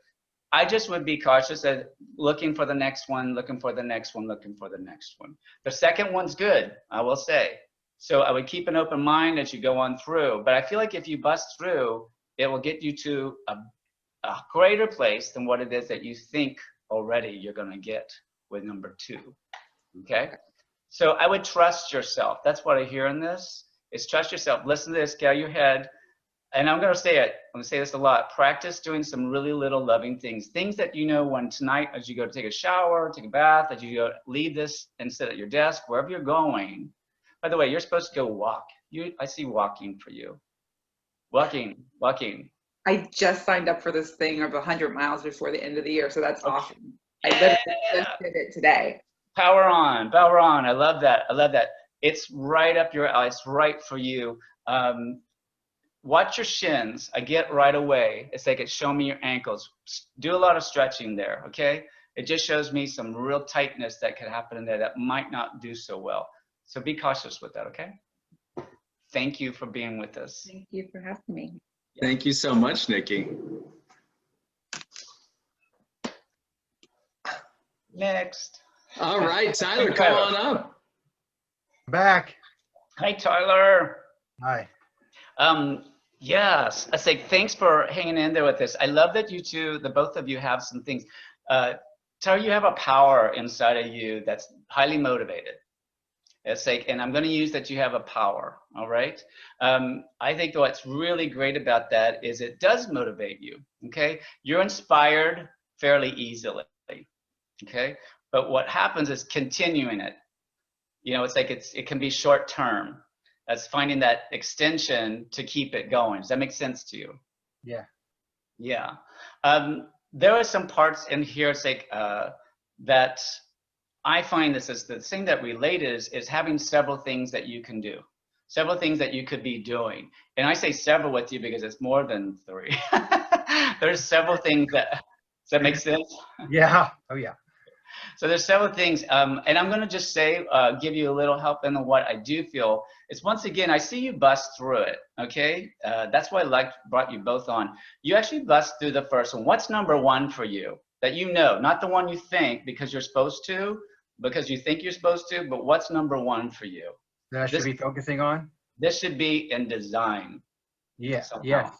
I just would be cautious of looking for the next one, looking for the next one, looking for the next one. The second one's good, I will say. So I would keep an open mind as you go on through. But I feel like if you bust through, it will get you to a greater place than what it is that you think already you're going to get with number 2. Okay? So I would trust yourself. That's what I hear in this, is trust yourself. Listen to this, get out of your head. And I'm going to say it. I'm going to say this a lot. Practice doing some really little loving things. Things that you know when tonight, as you go to take a shower, take a bath, as you go leave this and sit at your desk, wherever you're going. By the way, you're supposed to go walk. I see walking for you. Walking. I just signed up for this thing of 100 miles before the end of the year, so that's awesome. I literally just did it today. Power on. I love that. It's right up your alley. It's right for you. Watch your shins. I get right away. It's like it's showing me your ankles. Do a lot of stretching there, okay? It just shows me some real tightness that could happen in there that might not do so well. So be cautious with that, okay? Thank you for being with us. Thank you for having me. Thank you so much, Nikki. Next. All right, Tyler, come on up. Back. Hi, Tyler. Hi. Yes, I say thanks for hanging in there with this. I love that you two, the both of you have some things. Tyler, you have a power inside of you that's highly motivated. It's like, and I'm going to use that you have a power, all right? I think what's really great about that is it does motivate you, okay? You're inspired fairly easily, okay? But what happens is continuing it. You know, it's like it can be short term. That's finding that extension to keep it going. Does that make sense to you? Yeah. Yeah. There are some parts in here, it's like, that I find this is the thing that related is having several things that you can do. Several things that you could be doing. And I say several with you because it's more than 3. There's several things that, does that make sense? Yeah. Oh, yeah. So there's several things, and I'm going to just say, give you a little help in what I do feel. It's once again, I see you bust through it, okay? That's why I brought you both on. You actually bust through the first one. What's number 1 for you that you know? Not the one you think because you're supposed to, because you think you're supposed to, but what's number 1 for you? That I should be focusing on? This should be in design. Yeah. Somehow. Yes.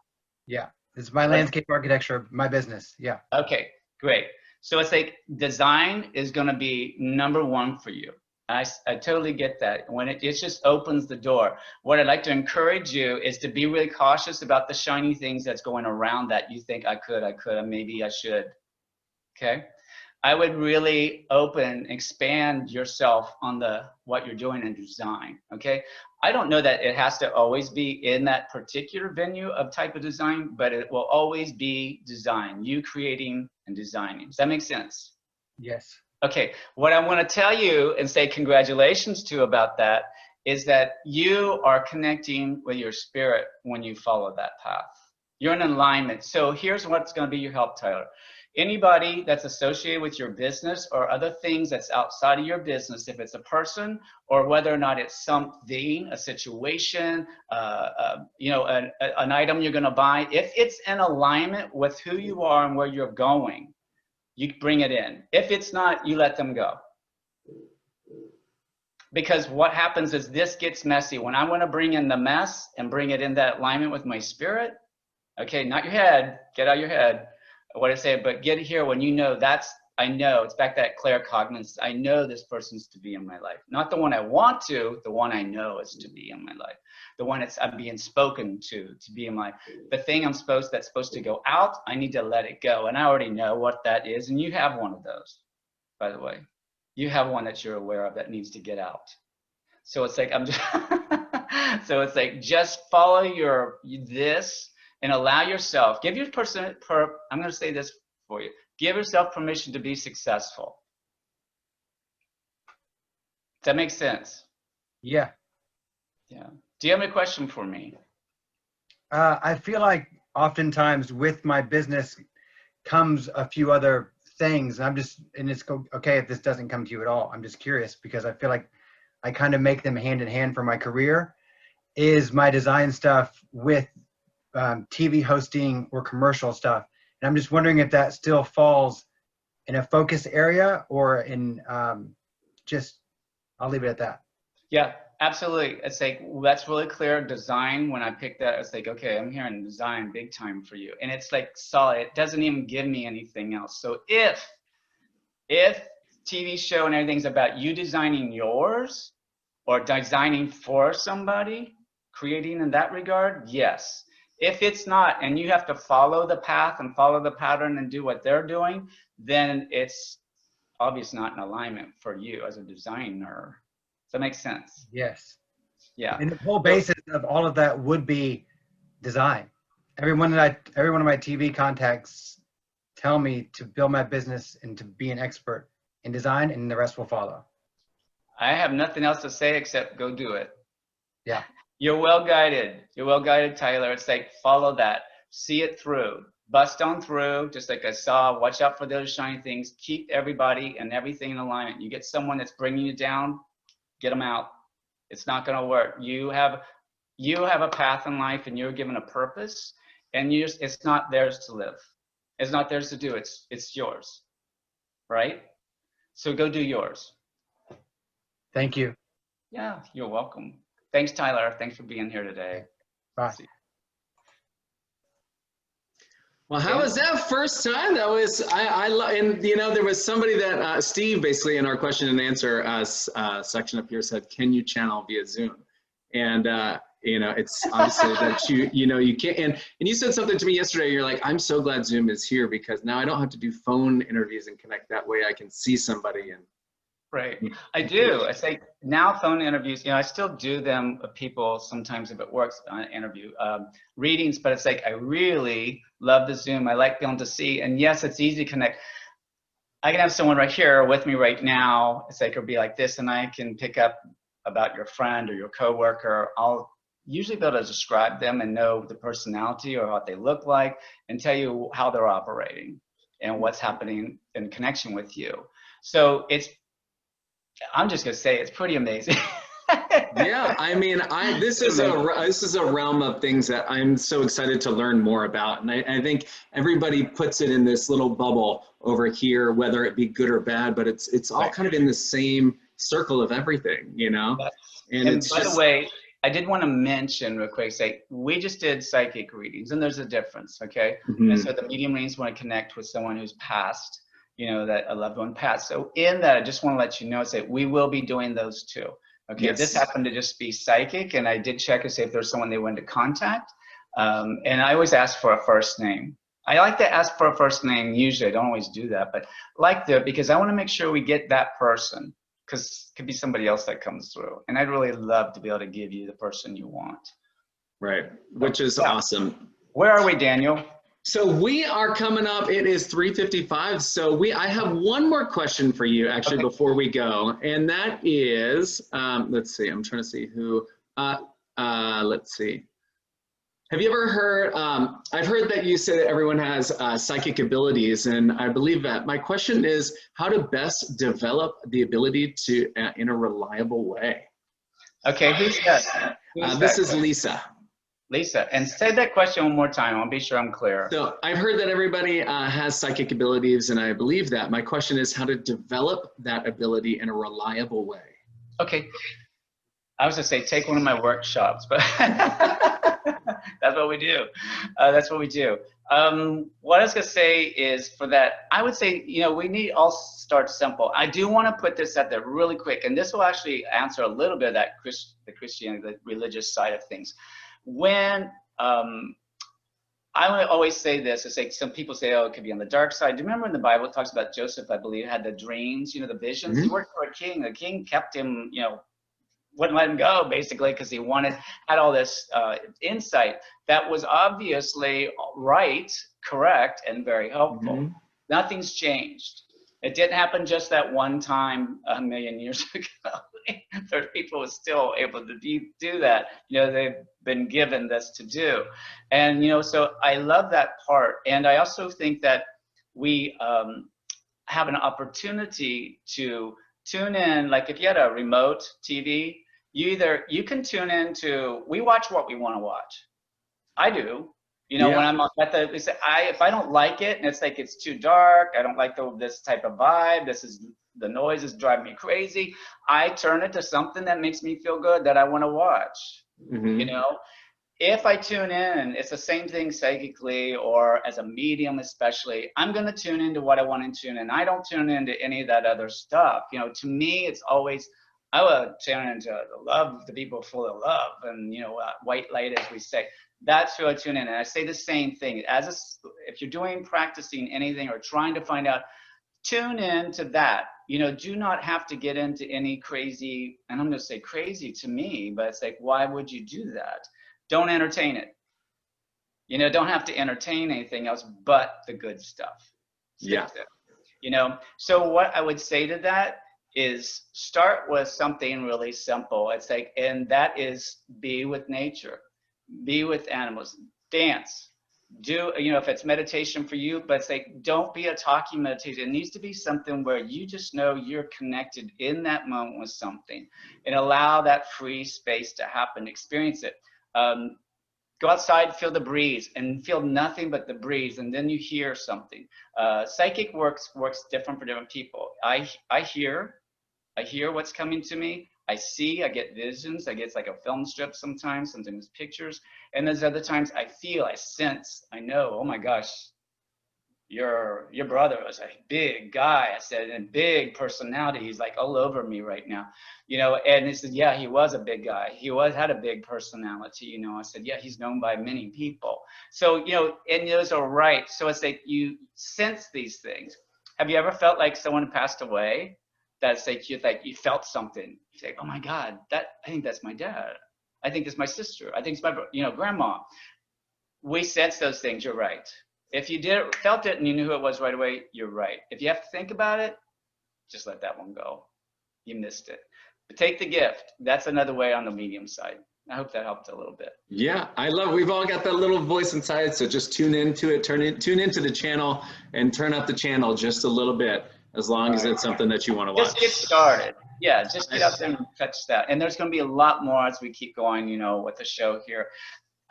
Yeah. It's my landscape architecture, my business. Yeah. Okay, great. So it's like design is going to be number one for you. I totally get that. When it just opens the door. What I'd like to encourage you is to be really cautious about the shiny things that's going around that you think I could, maybe I should. Okay. I would really expand yourself on what you're doing in design. Okay. I don't know that it has to always be in that particular venue of type of design, but it will always be design, you creating and designing. Does that make sense? Yes. Okay, what I want to tell you and say congratulations to about that is that you are connecting with your spirit when you follow that path. You're in alignment. So here's what's going to be your help, Tyler. Anybody that's associated with your business or other things that's outside of your business, if it's a person or whether or not it's something, a situation, an item you're going to buy, if it's in alignment with who you are and where you're going, you bring it in. If it's not, you let them go. Because what happens is this gets messy. When I want to bring in the mess and bring it in that alignment with my spirit, okay, not your head, get out of your head, what I say, but get here when you know I know, it's back to that claircognizance. I know this person's to be in my life. Not the one I want to, the one I know is to be in my life. The one I'm being spoken to be in my life. The thing that's supposed to go out, I need to let it go. And I already know what that is. And you have one of those, by the way. You have one that you're aware of that needs to get out. So it's like, just follow this and allow yourself, give your person, I'm going to say this for you. Give yourself permission to be successful. Does that make sense? Yeah. Yeah. Do you have a question for me? I feel like oftentimes with my business comes a few other things. And it's okay if this doesn't come to you at all. I'm just curious because I feel like I kind of make them hand in hand for my career. Is my design stuff with TV hosting or commercial stuff. And I'm just wondering if that still falls in a focus area or in I'll leave it at that. Yeah, absolutely. It's like, that's really clear. Design, when I picked that, it's like, okay, I'm hearing design big time for you. And it's like solid. It doesn't even give me anything else. So if TV show and everything's about you designing yours or designing for somebody, creating in that regard, yes. If it's not, and you have to follow the path and follow the pattern and do what they're doing, then it's obviously not in alignment for you as a designer. Does that make sense? Yes. Yeah. And the whole basis of all of that would be design. Every one of my TV contacts tell me to build my business and to be an expert in design, and the rest will follow. I have nothing else to say except go do it. Yeah. You're well guided. You're well guided, Tyler. It's like, follow that. See it through. Bust on through, just like I saw. Watch out for those shiny things. Keep everybody and everything in alignment. You get someone that's bringing you down, get them out. It's not going to work. You have a path in life and you're given a purpose, and it's not theirs to live. It's not theirs to do. It's yours. Right? So go do yours. Thank you. Yeah, you're welcome. Thanks, Tyler. Thanks for being here today. Bye. Well, how was that first time? That was, and there was somebody that, Steve, basically in our question and answer section up here said, can you channel via Zoom? And, it's obviously that you can't, and you said something to me yesterday, you're like, I'm so glad Zoom is here because now I don't have to do phone interviews and connect that way. I can see somebody and. Right. I do. It's like now phone interviews, I still do them with people sometimes if it works on an interview, readings, but it's like, I really love the Zoom. I like being able to see, and yes, it's easy to connect. I can have someone right here with me right now. It's like, it'll be like this, and I can pick up about your friend or your coworker. I'll usually be able to describe them and know the personality or what they look like and tell you how they're operating and what's happening in connection with you. So I'm just gonna say it's pretty amazing. Yeah, I mean, this is a realm of things that I'm so excited to learn more about, and I think everybody puts it in this little bubble over here, whether it be good or bad, but it's all kind of in the same circle of everything, And it's by the way, I did want to mention real quick, say, we just did psychic readings, and there's a difference, okay? Mm-hmm. And so the medium readings want to connect with someone who's passed, you know, that a loved one passed. So in that, I just want to let you know, say, we will be doing those too. Okay, Yes. This happened to just be psychic, and I did check to see if there's someone they wanted to contact. And I always ask for a first name. I like to ask for a first name. Usually, I don't always do that, but like that because I want to make sure we get that person. Because it could be somebody else that comes through. And I'd really love to be able to give you the person you want. Right, which is awesome. Where are we, Daniel? So we are coming up, it is 3:55. So I have one more question for you actually before we go. And that is, let's see, I'm trying to see who, let's see. Have you ever heard, I've heard that you say that everyone has psychic abilities, and I believe that. My question is how to best develop the ability to, in a reliable way. Okay, who's that? This is Lisa. Lisa, and say that question one more time. I'll be sure I'm clear. So I've heard that everybody has psychic abilities, and I believe that. My question is how to develop that ability in a reliable way. Okay. I was going to say, take one of my workshops, but that's what we do. That's what we do. What I was going to say is for that, I would say, you know, we need all start simple. I do want to put this out there really quick, and this will actually answer a little bit of that the Christianity, the religious side of things. When I would always say this, it's like some people say, oh, it could be on the dark side. Do you remember in the Bible it talks about Joseph, I believe, had the dreams, you know, the visions? Mm-hmm. He worked for a king. The king kept him, you know, wouldn't let him go basically because he had all this insight that was obviously right, correct, and very helpful. Mm-hmm. Nothing's changed. It didn't happen just that one time a million years ago. There's people who are still able to do that. You know, they've been given this to do. And, you know, so I love that part. And I also think that we have an opportunity to tune in, like if you had a remote TV, you can tune into, we watch what we want to watch. I do. You know, when I'm at if I don't like it and it's like it's too dark, I don't like this type of vibe, the noise is driving me crazy, I turn it to something that makes me feel good that I want to watch. Mm-hmm. You know, if I tune in, it's the same thing psychically or as a medium especially, I'm going to tune into what I want to tune in. I don't tune into any of that other stuff. You know, to me, it's always, I would tune into the love, the people full of love and, you know, white light, as we say. That's who I tune in. And I say the same thing. If you're practicing anything or trying to find out, tune in to that. You know, do not have to get into any crazy, and I'm going to say crazy to me, but it's like, why would you do that? Don't entertain it. You know, don't have to entertain anything else but the good stuff. Yeah. You know, so what I would say to that is start with something really simple. It's like, and that is be with nature, be with animals, dance, do, you know, if it's meditation for you, but it's like, don't be a talking meditation. It needs to be something where you just know you're connected in that moment with something and allow that free space to happen, experience it. Go outside, feel the breeze and feel nothing but the breeze. And then you hear something. Psychic works different for different people. I hear what's coming to me. I see, I get visions. It's like a film strip sometimes pictures. And there's other times I feel, I sense, I know, oh my gosh, your brother was a big guy. I said, and big personality. He's like all over me right now, you know. And he said, yeah, he was a big guy. He had a big personality, you know. I said, yeah, he's known by many people. So, you know, and those are right. So it's like you sense these things. Have you ever felt like someone passed away? That's like you felt something. You say, oh my God, I think that's my dad. I think it's my sister. I think it's my, you know, grandma. We sense those things. You're right. If you felt it and you knew who it was right away, you're right. If you have to think about it, just let that one go. You missed it. But take the gift. That's another way on the medium side. I hope that helped a little bit. Yeah, we've all got that little voice inside, so just tune into it, tune into the channel and turn up the channel just a little bit, as long as it's something that you want to watch. Just get started. Yeah, just get out there and touch that. And there's going to be a lot more as we keep going, you know, with the show here.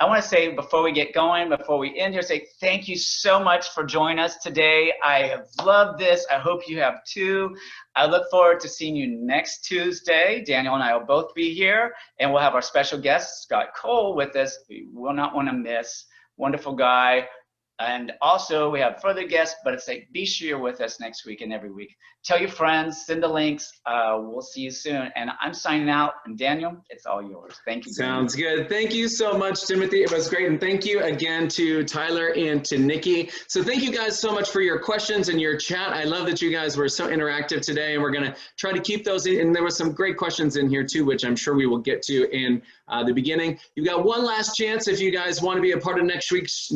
I want to say before we get going, before we end here, say thank you so much for joining us today. I have loved this. I hope you have too. I look forward to seeing you next Tuesday. Daniel and I will both be here, and we'll have our special guest, Scott Cole, with us. We will not want to miss. Wonderful guy. And also, we have further guests, but it's like, be sure you're with us next week and every week. Tell your friends, send the links. We'll see you soon. And I'm signing out. And Daniel, it's all yours. Thank you. Sounds good. Thank you so much, Timothy. It was great. And thank you again to Tyler and to Nikki. So thank you guys so much for your questions and your chat. I love that you guys were so interactive today, and we're going to try to keep those in. And there were some great questions in here too, which I'm sure we will get to in the beginning. You've got one last chance if you guys want to be a part of next week's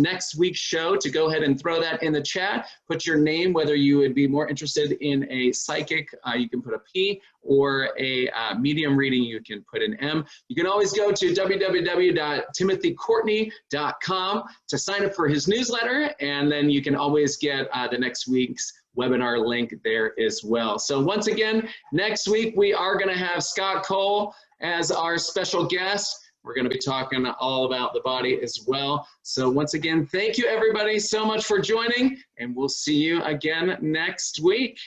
show to go ahead and throw that in the chat. Put your name, whether you would be more interested in a psychic, you can put a P, or a medium reading, you can put an M. You can always go to www.timothycourtney.com to sign up for his newsletter, and then you can always get the next week's webinar link there as well. So once again, next week we are going to have Scott Cole as our special guest. We're going to be talking all about the body as well. So once again, thank you everybody so much for joining, and we'll see you again next week.